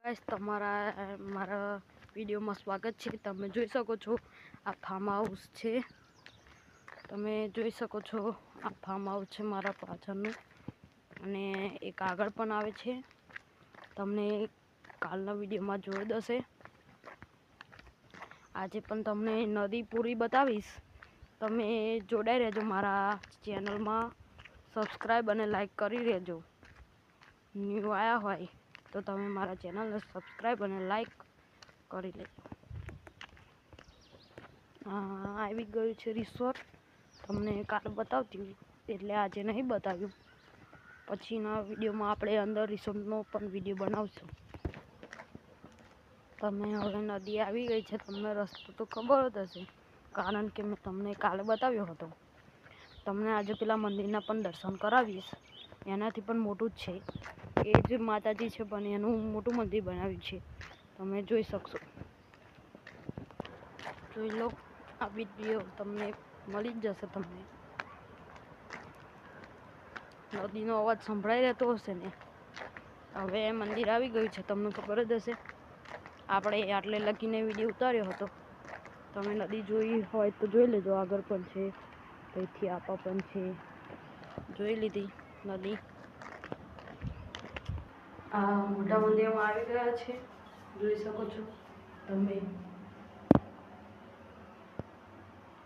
Guys તમારા મારા વિડિયોમાં સ્વાગત છે। તમે જોઈ શકો છો આ ફાર્મ હાઉસ છે। તમે જોઈ શકો છો આ ફાર્મ હાઉસ છે મારા પાછળનું અને એક આગળ પણ આવે છે। તમને કાલના વિડિયોમાં જોઈ દશે। આજે પણ તમને નદી પૂરી બતાવીશ। તમે જોડાઈ રહેજો મારા ચેનલમાં સબસ્ક્રાઇબ અને લાઈક કરી રહેજો। ન્યૂ આયા હોય तो તમે મારા ચેનલને સબસ્ક્રાઇબ અને લાઈક કરી લેજો। આવી ગયું છે રિસોર્ટ। તમને કાલ બતાવતી હું, એટલે આજે નહીં બતાવ્યું। પછીના વિડીયોમાં આપણે અંદર રિસોર્ટનો પણ વિડીયો બનાવશું। તમે હવે નદી આવી ગઈ છે, તમને રસ્તો તો ખબર જ હશે, કારણ કે મેં તમને કાલે બતાવ્યો હતો। તમને આજે પેલા મંદિરના પણ દર્શન કરાવીશ। એનાથી પણ મોટું જ છે, એ જ માતાજી છે પણ એનું મોટું મંદિર બનાવ્યું છે। તમે જોઈ શકશો, જોઈ લો। આ વિડીયો તમને મળી જ જશે। તમને નદીનો અવાજ સંભળાઈ રહેતો હશે ને। હવે મંદિર આવી ગયું છે, તમને ખબર જ હશે। આપણે આટલે લગીને વિડીયો ઉતાર્યો હતો। તમે નદી જોઈ હોય તો જોઈ લેજો, આગળ પણ છે, અહીંથી આપા પણ છે, જોઈ લીધી નદી। આ મોટા મંદિરમાં આવી ગયા છે, જોઈ શકો છો તમે।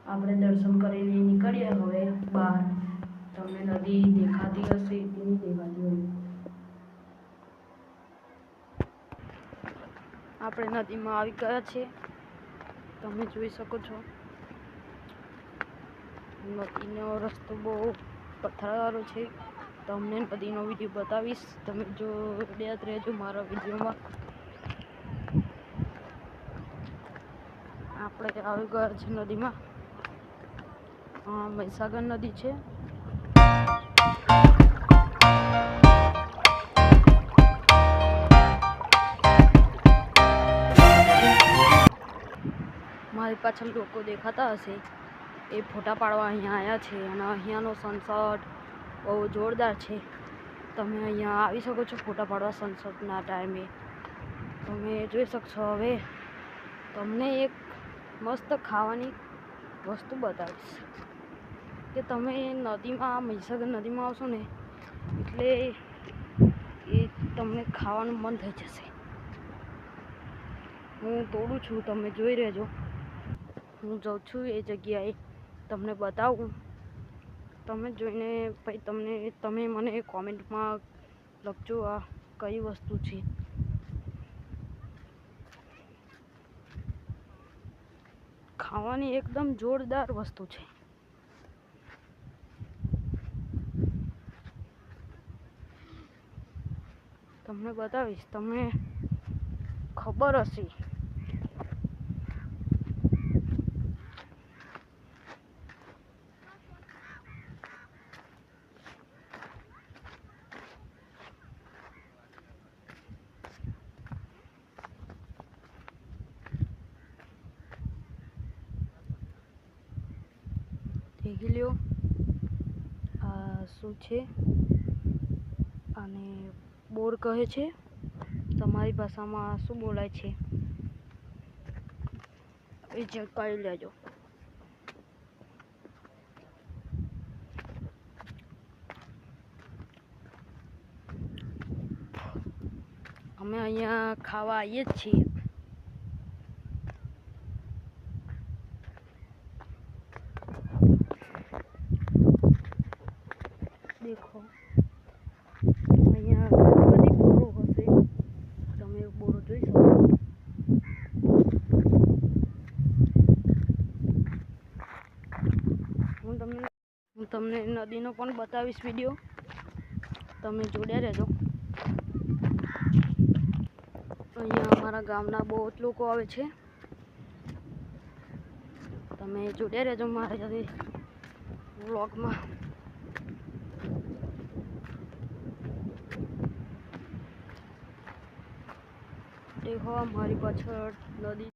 આપણે દર્શન કરીને નીકળ્યા હવે બહાર। તમને નદી દેખાતી હશે કે નહીં દેખાતી હોય। આપણે નદીમાં આવી ગયા છે, તમે જોઈ શકો છો। નદીનો રસ્તો બહુ પથ્થરવાળો છે। તમને નદીનો વિડીયો બતાવીશ, તમે જોડ્યા રહેજો મારા વિડીયોમાં। આપણે આવી ગયા છે નદીમાં। મહીસાગર નદી છે। મારી પાછળ લોકો દેખાતા હશે, એ ફોટા પાડવા અહીંયા આવ્યા છે અને અહીંયાનો સનસેટ બહુ જોરદાર છે। તમે અહીંયા આવી શકો છો ફોટા પાડવા સનસેટના ટાઈમે। તમે જોઈ શકશો। હવે તમને એક મસ્ત ખાવાની વસ્તુ બતાવીશ કે તમે નદીમાં, મહીસાગર નદીમાં આવશો ને એટલે એ તમને ખાવાનું મન થઈ જશે। હું તોડું છું, તમે જોઈ રહેજો। હું જાઉં છું એ જગ્યાએ, તમને બતાવું। તમે જોઈને પછી તમે મને કોમેન્ટમાં લખજો આ કઈ વસ્તુ છે। ખાવાની એકદમ જોરદાર વસ્તુ છે। તમને બતાવીશ, તમને ખબર હશે। દેખી લ્યો આ શું છે, અને બોર કહે છે। તમારી ભાષામાં શું બોલાય છે એ ચેક કરી લેજો। અમે અહીંયા ખાવા આવીએ જ છીએ। દેખો અહીંયા ઘણી બધી બોરો હશે, તમે બોરો જોઈ શકો। હું તમને નદીનો પણ બતાવીશ વિડીયો, તમે જોડ્યા રહેજો। અહીંયા અમારા ગામના બહુ જ લોકો આવે છે, તમે જોડ્યા રહેજો મારા સાથે વ્લોગમાં। દેખો મારી પાછળ નદી।